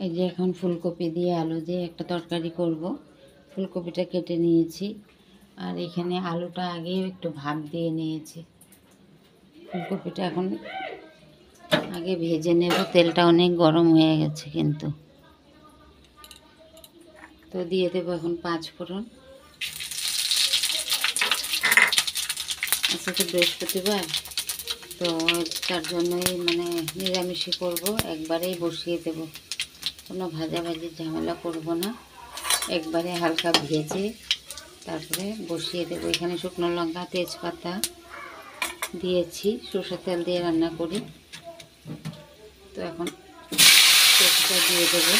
এই যে এখন ফুলকপি দিয়ে আলু দিয়ে একটা তরকারি করব। ফুলকপিটা কেটে নিয়েছি, আর এখানে আলুটা আগেই একটু ভাপ দিয়ে নিয়েছি। ফুলকপিটা এখন আগে ভেজে নেব। তেলটা অনেক গরম হয়ে গেছে কিন্তু। তো দিয়ে দেবো এখন 5 ফোড়ন। আজকে তো বৃহস্পতিবার, তো তার জন্যই নিরামিষই করব। একবারেই বসিয়ে দেব, কোনো ভাজাভাজির ঝামেলা করব না। একবারে হালকা ভেজে তারপরে বসিয়ে দেবো। এখানে শুকনো লঙ্কা, তেজপাতা দিয়েছি। সরষের তেল দিয়ে রান্না করি। তো এখন তেলটা দিয়ে দেবো।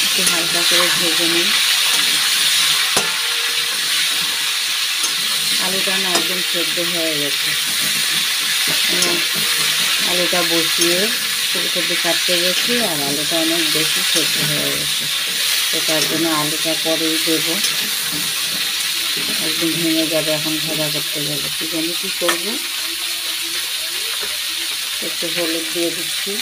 একটু হালকা করে ভেজে নিই। আলুটা না একদম সেদ্ধ হয়ে গেছে। আলুটা বসিয়ে ফুলকপি কাটতে গেছি, আর আলুটা অনেক বেশি সেদ্ধ হয়ে গেছে। তো তার জন্য আলুটা পরেই দেবো, একদম ভেঙে যাবে এখন ভাজা করতে গেলে। কি জানি কী করবো। একটু হলুদ দিয়ে দিচ্ছি।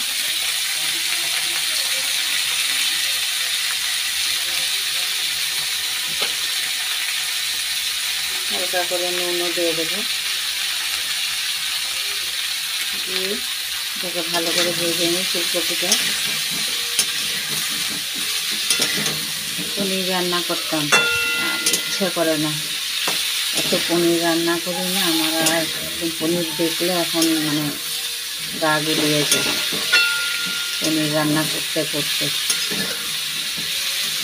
হালকা করে নুনও দিয়ে দেবো। দিয়ে এটাকে ভালো করে ভেজে নিই ফুলকপিটা। পনির রান্না করতাম, আর ইচ্ছে করে না। এত পনির রান্না করি না, আমার আর পনির দেখলে এখন গা গুলিয়ে যায় পনির রান্না করতে করতে।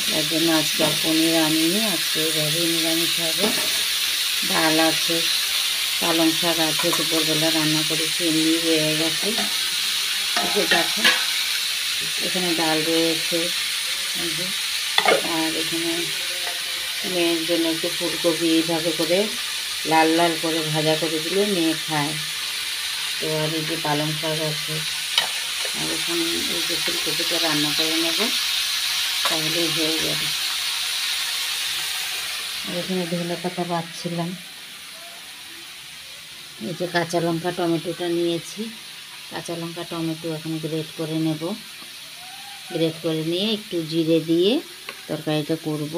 তার জন্য আজকে আর পনির আনিনি। আজকে এভাবেই নিরামিষ হবে। ডাল আছে, পালং শাক আছে, দুপুরবেলা রান্না করেছি, এমনি রয়ে গেছে। যে দেখো এখানে ডাল রয়েছে, আর এখানে মেয়ের জন্য একটু ফুলকপি এইভাবে করে লাল লাল করে ভাজা করে দিলে মেয়ে খায়। তো আর এই যে পালং শাক আছে, আর এখানে এই যে ফুলকপিটা রান্না করে নেব, তাহলেই হয়ে যাবে। আর এখানে ধনে পাতা বাছছিলাম। এই যে কাঁচা লঙ্কা টমেটোটা নিয়েছি। কাঁচা লঙ্কা টমেটো এখন গ্রেট করে নেব। গ্রেট করে নিয়ে একটু জিরে দিয়ে তরকারিটা করব।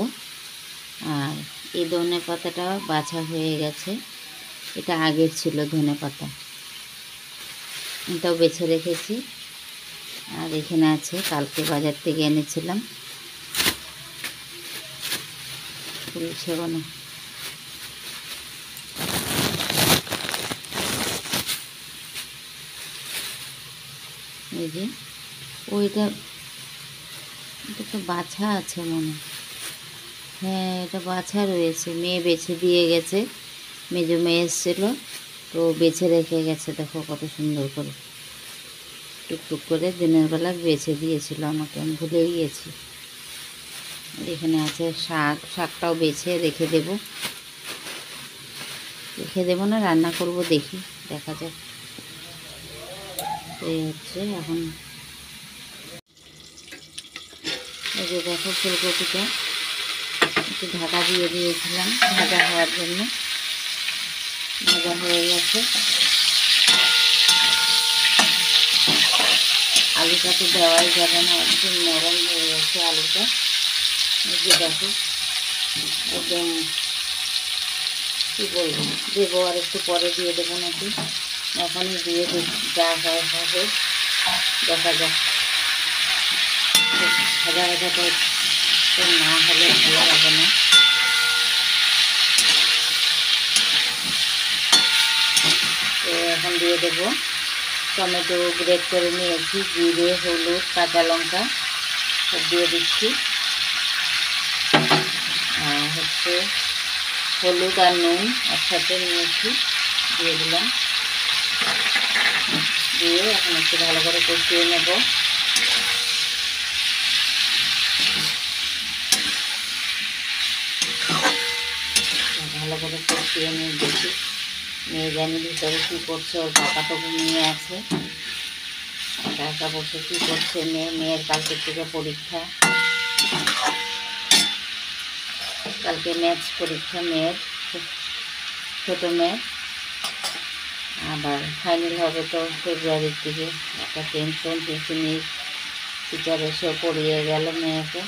আর এই ধনে পাতাটা বাছা হয়ে গেছে, এটা আগের ছিল ধনে পাতা, এটাও বেছে রেখেছি। আর এখানে আছে, কালকে বাজার থেকে এনেছিলাম ফুল সেবনা। এই যে ওইটা, এটা তো বাছা আছে মনে। হ্যাঁ, এটা বাছা রয়েছে, মেয়ে বেছে দিয়ে গেছে। মেজো মেয়ে এসেছিলো, তো বেছে রেখে গেছে। দেখো কত সুন্দর করে টুকটুক করে দিনের বেলা বেছে দিয়েছিল আমাকে, আমি ভুলেই গেছি। এখানে আছে শাক, শাকটাও বেছে রেখে দেবো না রান্না করব, দেখি, দেখা যাক। এই হচ্ছে এখন। এই যে দেখো ফুলকপিটা একটু ঢাকা দিয়ে দিয়েছিলাম ভাজা হওয়ার জন্য। ভাজা হয়ে গেছে। আলুটা তো দেওয়াই যাবে না, একদম নরম হয়ে গেছে আলুটা। এই যে দেখো একদম, কী বলবো, দেবো আর একটু পরে দিয়ে দেবো নাকি, এখনই দিয়ে যা হয় হবে, দেখা যাক। ভাজা ভাজাটা তো না হলে ভালো হবে না। তো এখন দিয়ে দেবো টমেটো গ্রেট করে নিয়েছি, জিরে, হলুদ, কাঁচা লঙ্কা সব দিয়ে দিচ্ছি। আর হচ্ছে হলুদ আর নুন একসাথে নিয়েছি, দিয়ে দিলাম। দিয়ে এখন একটু ভালো করে কষিয়ে নেব। ভালো করে কষিয়ে নিয়ে দেখি। মেয়ে জানি ভিতরে কী করছে, ওর পাপা তো ঘুমিয়ে আছে, একা একা বসে কী করছে। মেয়ের কালকের থেকে পরীক্ষা, কালকে ম্যাথস পরীক্ষা মেয়ের, ছোটো মেয়ে। আবার ফাইনাল হবে তো ফেব্রুয়ারির দিকে। একটা টেনশন, টিফিনির টিচার এসেও পড়িয়ে গেল মেয়েকে।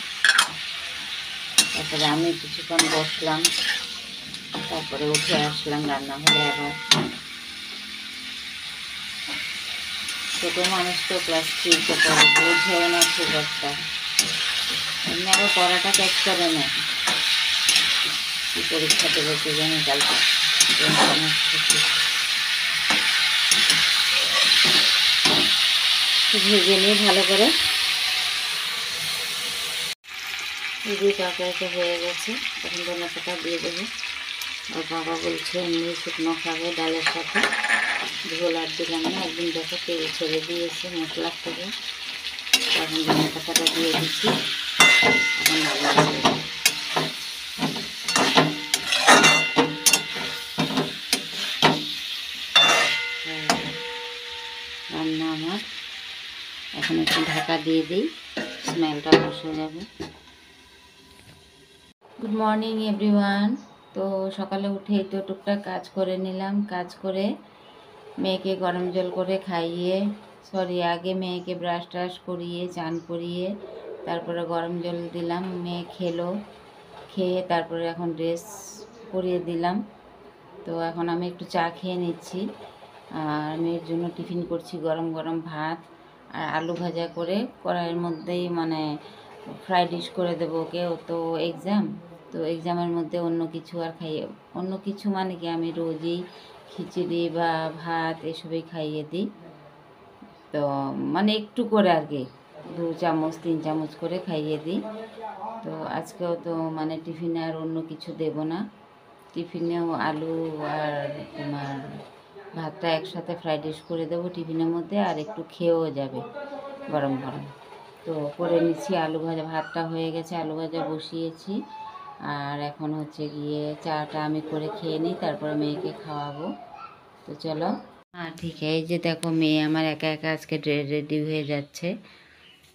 তারপরে আমি কিছুক্ষণ বসলাম, তারপরে উঠে আসলাম রান্নাঘরে। আবার ছোটো মানুষ তো ক্লাস 3-তে পড়ে, বুঝেও না খুব একটা, এমনি আবার পড়াটা ক্যাচ করে নেয়। কি পরীক্ষা দেবে কি জানি কালকে, টেনশন হচ্ছে। ভেজে নিয়ে ভালো করে, দুই তরকারিটা হয়ে গেছে। তখন ধনে পাতা দিয়ে দেবো। আর বাবা বলছে এমনি শুকনো খাবে ডালের সাথে, ঝোল আর দিলাম না। একদিন দেখো তেল ছেড়ে দিয়েছে মশলার থেকে, তখন ধনে পাতাটা দিয়ে দিচ্ছি। এখন ভালো লাগে। রান্না আমার এখন একটু ঢাকা দিয়ে দিই, স্মেলটা বসে যাবে। Good morning everyone. তো সকালে উঠেই তো টুকটাক কাজ করে নিলাম। কাজ করে মেয়েকে গরম জল করে খাইয়ে, আগে মেয়েকে ব্রাশ ট্রাশ করিয়ে চান করিয়ে তারপরে গরম জল দিলাম। মেয়ে খেলো, খেয়ে তারপরে এখন ড্রেস পরিয়ে দিলাম। তো এখন আমি একটু চা খেয়ে নিচ্ছি। আর মেয়ের জন্য টিফিন করছি গরম গরম ভাত আর আলু ভাজা করে কড়াইয়ের মধ্যেই, মানে ফ্রাইড রাইস করে দেবো ওকে। ও তো এক্সাম, তো এক্সামের মধ্যে অন্য কিছু আর খাইয়ে, অন্য কিছু মানে কি আমি রোজই খিচুড়ি বা ভাত এসবই খাইয়ে দিই। তো মানে একটু করে আর কি 2 চামচ 3 চামচ করে খাইয়ে দিই। তো আজকেও তো মানে টিফিনে আর অন্য কিছু দেব না। টিফিনেও আলু আর তোমার ভাতটা একসাথে ফ্রাইড রাইস করে দেবো টিফিনের মধ্যে, আর একটু খেয়েও যাবে গরম গরম। তো করে নিচ্ছি। আলু ভাজা, ভাতটা হয়ে গেছে, আলু ভাজা বসিয়েছি। আর এখন হচ্ছে গিয়ে চাটা আমি করে খেয়ে নিই, তারপরে মেয়েকে খাওয়াবো। তো চলো। হ্যাঁ ঠিক আছে। এই যে দেখো মেয়ে আমার একা একা আজকে রেডি হয়ে যাচ্ছে।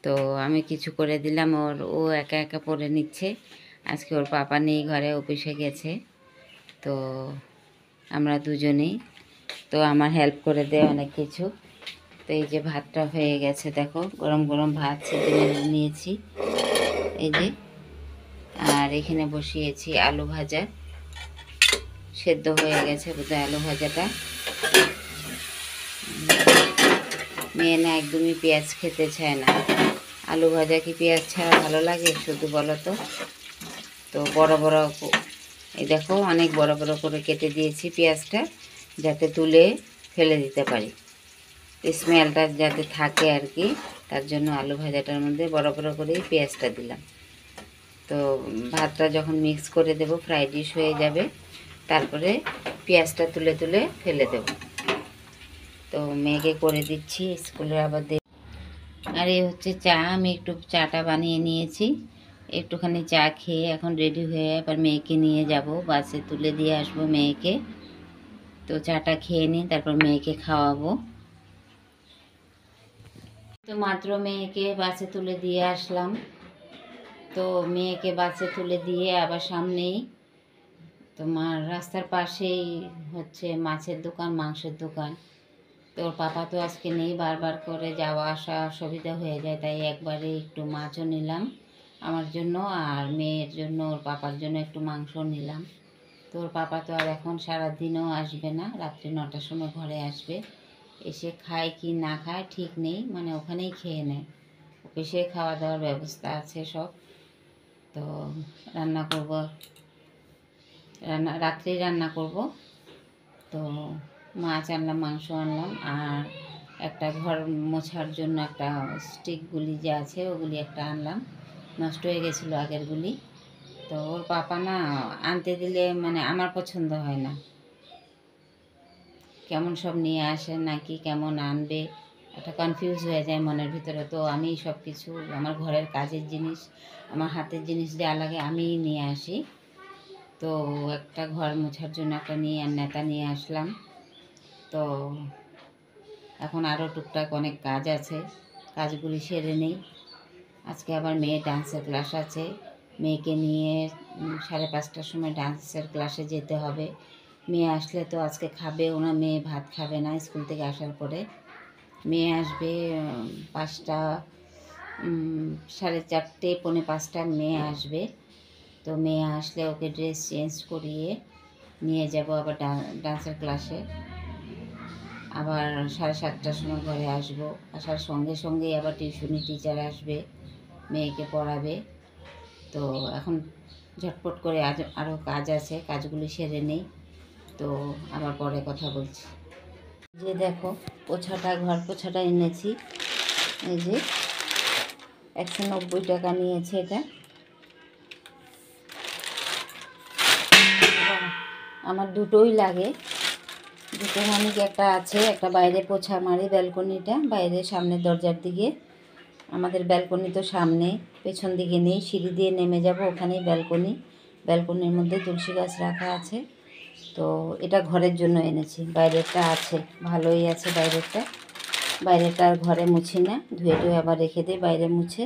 তো আমি কিছু করে দিলাম, ও একা একা পরে নিচ্ছে। আজকে ওর পাপা নেই, ঘরে অফিসে গেছে। তো আমরা দুজনেই, তো আমার হেল্প করে দেয় অনেক কিছু। তো এই যে ভাতটা হয়ে গেছে, দেখো গরম গরম ভাত সেদ্ধ নিয়েছি এই যে। আর এখানে বসিয়েছি আলু ভাজা, সেদ্ধ হয়ে গেছে বোধহয় আলু ভাজাটা। মেয়ে না একদমই পেঁয়াজ খেতে চায় না। আলু ভাজা কি পেঁয়াজ ছাড়া ভালো লাগে শুধু বলো তো? তো বড় বড়, এই দেখো অনেক বড় বড় করে কেটে দিয়েছি পেঁয়াজটা, যাতে তুলে ফেলে দিতে পারি, স্মেলটা যাতে থাকে আর কি। তার জন্য আলু ভাজাটার মধ্যে বড় বড় করেই পেঁয়াজটা দিলাম। তো ভাতটা যখন মিক্স করে দেব ফ্রাইড রাইস হয়ে যাবে, তারপরে পেঁয়াজটা তুলে তুলে ফেলে দেব। তো মেয়েকে করে দিচ্ছি, স্কুলে আবার আর এই হচ্ছে চা। আমি একটু চাটা বানিয়ে নিয়েছি, একটুখানি চা খেয়ে এখন রেডি হয়ে আবার মেয়েকে নিয়ে যাব, বাসে তুলে দিয়ে আসবো মেয়েকে। তো চাটা খেয়ে নিই, তারপর মেয়েকে খাওয়াবো। তো মাত্র মেয়েকে বাসে তুলে দিয়ে আসলাম। তো মেয়েকে বাসে তুলে দিয়ে আবার সামনেই তোমার রাস্তার পাশেই হচ্ছে মাছের দোকান, মাংসের দোকান। তো ওর পাপা তো আজকে নেই, বারবার করে যাওয়া আসা অসুবিধা হয়ে যায়, তাই একবারে একটু মাছও নিলাম আমার জন্য, আর মেয়ের জন্য ওর পাপার জন্য একটু মাংস নিলাম। তো ওর পাপা তো আর এখন সারাদিনও আসবে না, রাত্রি 9টার সময় ঘরে আসবে। এসে খায় কি না খায় ঠিক নেই, মানে ওখানেই খেয়ে নেয়। অফিসে খাওয়া দাওয়ার ব্যবস্থা আছে সব। তো রান্না করব, রাত্রেই রান্না করব। তো মাছ আনলাম, মাংস আনলাম, আর একটা ঘর মোছার জন্য একটা স্টিকগুলি যে আছে ওগুলি একটা আনলাম, নষ্ট হয়ে গেছিলো আগেরগুলি। তো ওর পাপা না আনতে দিলে মানে আমার পছন্দ হয় না, কেমন সব নিয়ে আসে নাকি কেমন আনবে, একটা কনফিউজ হয়ে যায় মনের ভিতরে। তো আমি সব কিছু আমার ঘরের কাজের জিনিস, আমার হাতের জিনিস যা লাগে আমিই নিয়ে আসি। তো একটা ঘর মোছার জন্য একটা নেতা নিয়ে আসলাম। তো এখন আরও টুকটাক অনেক কাজ আছে, কাজগুলি সেরে নেই। আজকে আবার মেয়ের ডান্সের ক্লাস আছে, মেয়েকে নিয়ে 5:30টার সময় ডান্সের ক্লাসে যেতে হবে। মেয়ে আসলে তো আজকে খাবে ওনা, মেয়ে ভাত খাবে না স্কুল থেকে আসার পরে। মেয়ে আসবে 5টা 4:30 4:45 মেয়ে আসবে। তো মেয়ে আসলে ওকে ড্রেস চেঞ্জ করিয়ে নিয়ে যাব আবার ডান্সের ক্লাসে। আবার 7:30টার সময় ঘরে আসবো। আসার সঙ্গে সঙ্গেই আবার টিউশনি টিচার আসবে, মেয়েকে পড়াবে। তো এখন ঝটপট করে আরও কাজ আছে, কাজগুলি সেরে নেই। তো আবার পরে কথা বলছি। যে দেখো পোছাটা, ঘর পোছাটা এনেছি। এই যে 190 টাকা নিয়েছে এটা। আমার দুটোই লাগে, দুটো মানে কি একটা আছে, একটা বাইরে পোছা মারি ব্যালকনিটা, বাইরে সামনের দরজার দিকে। আমাদের ব্যালকনি তো সামনে, পেছন দিকে নেই, সিঁড়ি দিয়ে নেমে যাব, ওখানেই ব্যালকনি। ব্যালকনির মধ্যে তুলসী গাছ রাখা আছে। তো এটা ঘরের জন্য এনেছি। বাইরেরটা আছে, ভালোই আছে বাইরেরটা। বাইরেটা আর ঘরে মুছি না, ধুয়ে ধুয়ে আবার রেখে দিই বাইরে মুছে।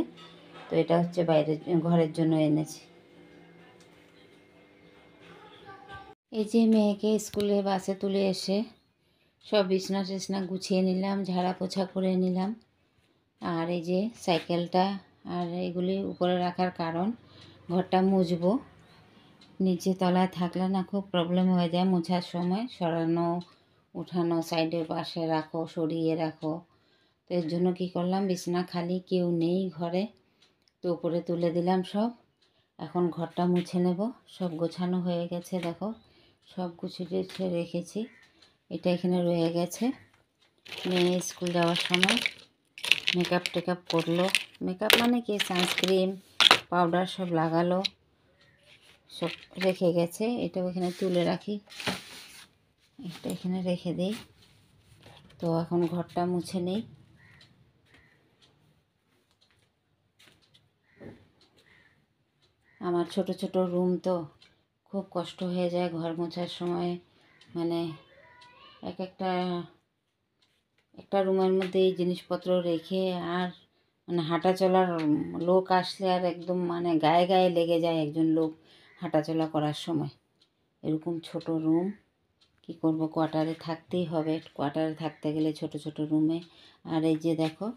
তো এটা হচ্ছে বাইরের, ঘরের জন্য এনেছি। এই যে মেয়েকে স্কুলে বাসে তুলে এসে সব বিছনা টিছনা গুছিয়ে নিলাম, ঝাড়া পোছা করে নিলাম। আর এই যে সাইকেলটা আর এগুলি উপরে রাখার কারণ, ঘরটা মুছবো। নিচে তলায় থাকলে না খুব প্রবলেম হয়ে যায় মোছার সময়, সরানো উঠানো, সাইডের পাশে রাখো, সরিয়ে রাখো। তো এর জন্য কী করলাম, বিছনা খালি, কেউ নেই ঘরে, তো উপরে তুলে দিলাম সব। এখন ঘরটা মুছে নেব। সব গোছানো হয়ে গেছে, দেখো সব গুছিয়ে রেখেছি। এটা এখানে রয়ে গেছে। মেয়ে স্কুল যাওয়ার সময় মেকআপ টেকআপ করলো, মেকআপ মানে কি সানস্ক্রিন পাউডার সব লাগালো, সব রেখে গেছে। এটাও এখানে তুলে রাখি, এটা এখানে রেখে দিই। তো এখন ঘরটা মুছে নেই। আমার ছোট ছোট রুম তো খুব কষ্ট হয়ে যায় ঘর মোছার সময়। মানে একটা রুমের মধ্যে এই জিনিসপত্র রেখে আর মানে হাঁটা চলার লোক আসলে আর একদম মানে গায়ে গায়ে লেগে যায় একজন লোক হাঁটাচলা করার সময়। এরকম ছোট রুম, কি করব, কোয়ার্টারে থাকতেই হবে। কোয়ার্টারে থাকতে গেলে ছোট ছোট রুমে। আর এই যে দেখো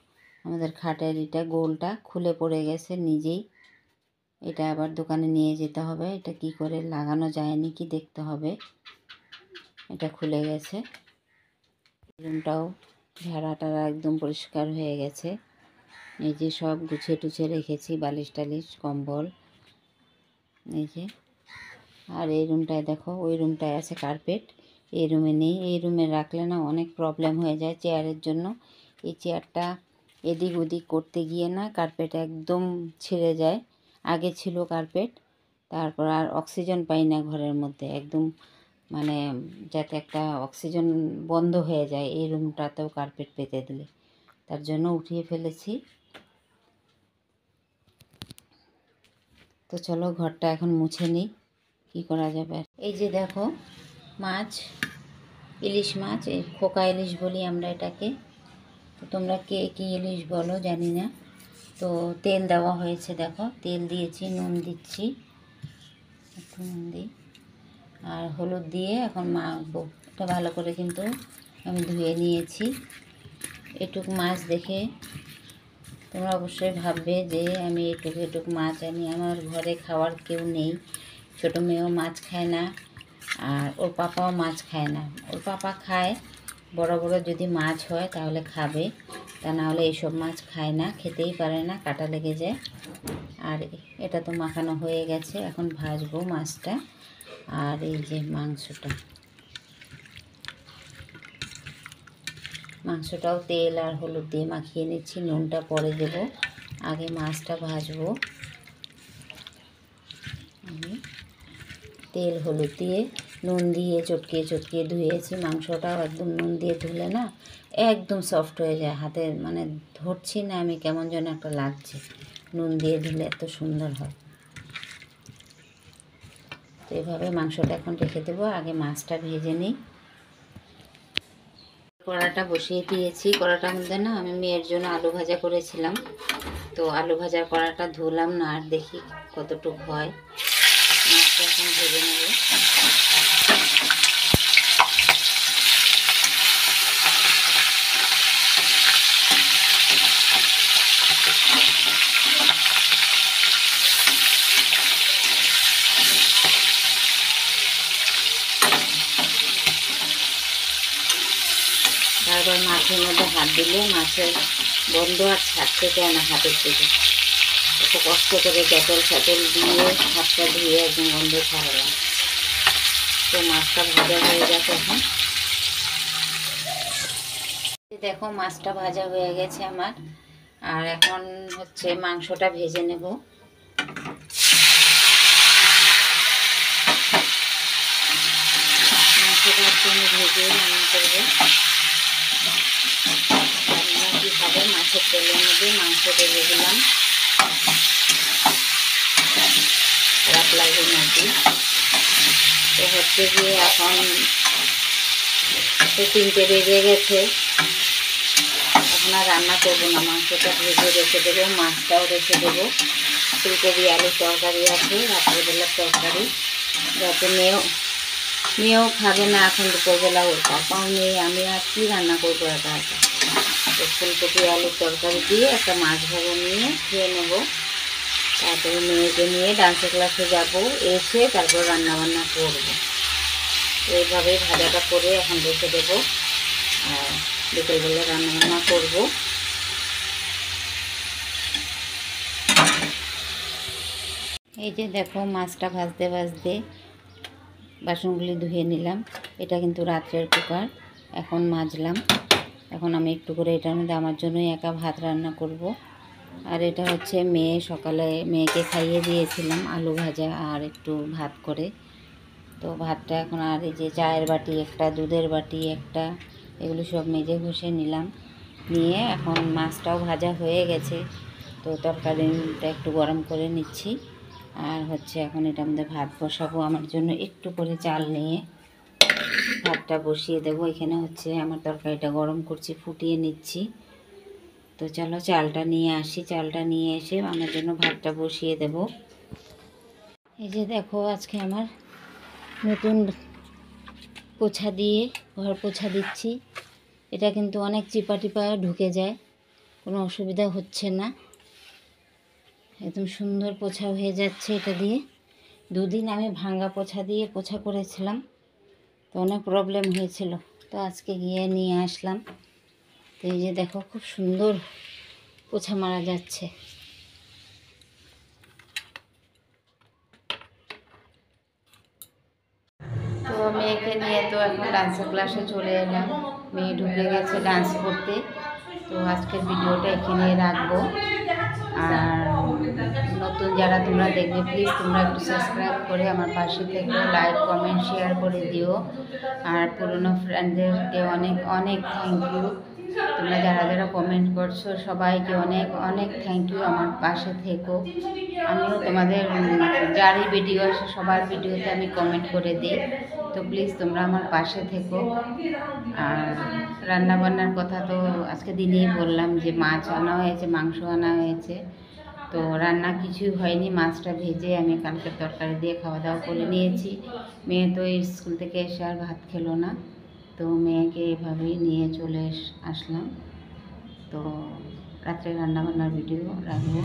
আমাদের খাটের এটা গোলটা খুলে পড়ে গেছে নিজেই। এটা আবার দোকানে নিয়ে যেতে হবে, এটা কি করে লাগানো যায়নি কি দেখতে হবে। এটা খুলে গেছে। রুমটাও ঝাড়া টাড়া একদম পরিষ্কার হয়ে গেছে। এই যে সব গুছিয়ে টুছিয়ে রেখেছি, বালিশ টালিশ কম্বল। এই যে, আর এই রুমটায় দেখো, ওই রুমটায় আছে কার্পেট, এই রুমে নেই। এই রুমে রাখলে না অনেক প্রবলেম হয়ে যায় চেয়ারের জন্য। এই চেয়ারটা এদিক ওদিক করতে গিয়ে না কার্পেট একদম ছিঁড়ে যায়। আগে ছিল কার্পেট, তারপর আর অক্সিজেন পাই না ঘরের মধ্যে, একদম মানে যাতে একটা অক্সিজেন বন্ধ হয়ে যায় এই রুমটাতেও কার্পেট পেতে দিলে, তার জন্য উঠিয়ে ফেলেছি। তো চলো ঘরটা এখন মুছে নিই, কী করা যাবে। এই যে দেখো মাছ, ইলিশ মাছ, এই খোকা ইলিশ বলি আমরা এটাকে। তো তোমরা কে কী ইলিশ বলো জানি না। তো তেল দেওয়া হয়েছে, দেখো তেল দিয়েছি, নুন দিচ্ছি, একটু নুন দিই, আর হলুদ দিয়ে এখন মাখবো। এটা ভালো করে কিন্তু আমি ধুয়ে নিয়েছি। এটুক মাছ দেখে তোমরা অবশ্যই ভাববে যে আমি এটুক মাছ আনি, আমার ঘরে খাওয়ার কেউ নেই। ছোটো মেয়েও মাছ খায় না, আর ওর পাপাও মাছ খায় না। ওর পাপা খায়, বড় বড় যদি মাছ হয় তাহলে খাবে, তা নাহলে এইসব মাছ খায় না, খেতেই পারে না, কাঁটা লেগে যায়। আর এটা তো মাখানো হয়ে গেছে, এখন ভাজবো মাছটা। আর এই যে মাংসটাও তেল আর হলুদ দিয়ে মাখিয়ে নিচ্ছি, নুনটা পরে দেব, আগে মাছটা ভাজবো। আমি তেল হলুদ দিয়ে নুন দিয়ে চটকিয়ে ধুয়েছি। মাংসটাও একদম নুন দিয়ে ধুলে না একদম সফট হয়ে যায়, হাতে মানে ধরছি না আমি, কেমন যেন একটা লাগছে। নুন দিয়ে ধুলে এত সুন্দর হয়। তো এভাবে মাংসটা এখন রেখে দেবো, আগে মাছটা ভেজে নিই। কড়াটা বসিয়ে দিয়েছি, কড়াটার মধ্যে না আমি মেয়ের জন্য আলু ভাজা করেছিলাম। তো আলু ভাজার কড়াটা ধুলাম না, আর দেখি কতটুকু হয়। মাছটা এখন ভেজে নেব। বারবার মাছের মধ্যে হাত দিলে মাছের গন্ধ আর ছাড়তে চায় না হাতের থেকে। এত কষ্ট করে ডেটল ফ্যাটল দিয়ে হাতটা ধুয়ে একদম গন্ধ ছাড়ালাম। তো মাছটা ভাজা হয়ে গেছে এখন। দেখো মাছটা ভাজা হয়ে গেছে আমার। আর এখন হচ্ছে মাংসটা ভেজে নেব। মাংসটা হচ্ছে আমি ভেজে রান্না করবো। রান্না কীভাবে মাছের তেলের মধ্যে মাংস ভেজে দিলাম, খারাপ লাগবে নাকি। তো হচ্ছে গিয়ে এখন তো 3টে বেজে গেছে, এখন আর রান্না করবো না। মাংসটা ভেজে রেখে দেবো, মাছটাও রেখে দেবো। ফুলকপি আলুর তরকারি আছে, রাত্রেবেলার তরকারি, যাতে মেয়েও খাবে না এখন দুপুরবেলা, ওর পাপাও নেই, আমি আর কি রান্না করবো একা একা। তো ফুলকপি আলুর তরকারি দিয়ে একটা মাছ ভাজা নিয়ে খেয়ে নেব। তারপরে মেয়েকে নিয়ে ডান্সের ক্লাসে যাবো, এসে তারপর রান্নাবান্না করবো। এইভাবেই ভাজাটা করে এখন রেখে দেবো, আর বিকেলবেলা রান্নাবান্না করবো। এই যে দেখো মাছটা ভাজতে ভাজতে বাসনগুলি ধুয়ে নিলাম। এটা কিন্তু রাত্রের কুকার, এখন মাজলাম। এখন আমি একটু করে এটার মধ্যে আমার জন্যই একা ভাত রান্না করব। আর এটা হচ্ছে সকালে মেয়েকে খাইয়ে দিয়েছিলাম আলু ভাজা আর একটু ভাত করে। তো ভাতটা এখন, আর এই যে চায়ের বাটি একটা, দুধের বাটি একটা, এগুলো সব মেজে ঘষে নিলাম। নিয়ে এখন মাছটাও ভাজা হয়ে গেছে, তো তরকারিটা একটু গরম করে নিচ্ছি। আর হচ্ছে এখন এটার মধ্যে ভাত বসাবো। আমার জন্য একটু করে চাল নিয়ে ভাতটা বসিয়ে দেবো। এখানে হচ্ছে আমার তরকারিটা গরম করছি, ফুটিয়ে নিচ্ছি। তো চলো চালটা নিয়ে আসি, চালটা নিয়ে এসে আমার জন্য ভাতটা বসিয়ে দেব। এই যে দেখো আজকে আমার নতুন পোছা দিয়ে ঘর পোছা দিচ্ছি। এটা কিন্তু অনেক চিপা টিপা ঢুকে যায়, কোনো অসুবিধা হচ্ছে না, একদম সুন্দর পোছা হয়ে যাচ্ছে এটা দিয়ে। দুদিন আমি ভাঙা পোছা দিয়ে পোছা করেছিলাম, তো অনেক প্রবলেম হয়েছিল, তো আজকে গিয়ে নিয়ে আসলাম। তো এই যে দেখো খুব সুন্দর পোছা মারা যাচ্ছে। তো মেয়েকে নিয়ে তো এখন ডান্সের ক্লাসে চলে এলাম। মেয়ে ঢুকে গেছে ডান্স করতে। তো আজকের ভিডিওটা এখানে রাখবো। আর নতুন যারা তোমরা দেখবে, প্লিজ তোমরা একটু সাবস্ক্রাইব করে আমার পাশে থেকে লাইক কমেন্ট শেয়ার করে দিও। আর পুরনো ফ্রেন্ডদেরকে অনেক অনেক থ্যাংক ইউ। তোমরা যারা যারা কমেন্ট করছো সবাইকে অনেক অনেক থ্যাংক ইউ। আমার পাশে থেকো। আমিও তোমাদের যারই ভিডিও আসে সবার ভিডিওতে আমি কমেন্ট করে দিই। তো প্লিজ তোমরা আমার পাশে থেকো। আর রান্নাবান্নার কথা তো আজকে দিনেই বললাম যে মাছ আনা হয়েছে, মাংস আনা হয়েছে। তো রান্না কিছুই হয়নি, মাছটা ভেজে আমি কালকের তরকারি দিয়ে খাওয়া দাওয়া করে নিয়েছি। মেয়ে তো স্কুল থেকে এসে আর ভাত খেলো না, তো মেয়েকে এভাবেই নিয়ে চলে আসলাম। তো রাত্রে রান্নাবান্নার ভিডিও রাখবো।